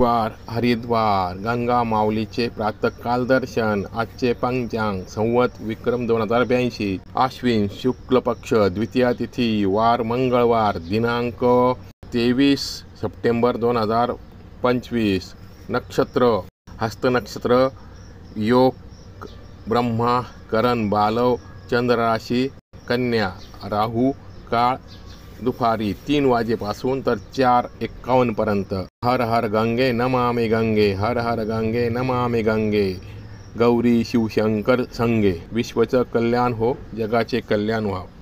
हरिद्वार गंगा माऊलीचे प्रातःकाल दर्शन। आजचे पंचांग संवत विक्रम 2082 आश्विन शुक्ल पक्ष द्वितीया तिथी वार मंगळवार दिनांक 23 सप्टेंबर 2025। नक्षत्र हस्त नक्षत्र योग ब्रह्मा करण बालव चंद्र राशी कन्या राहू काळ दुपारी 3 वाजेपासून तर 4:51 पर्यंत। हर हर गंगे नमामि गंगे हर हर गंगे नमामि गंगे। गौरी शिवशंकर संगे। विश्वचं कल्याण हो जगाचे कल्याण व्हावं।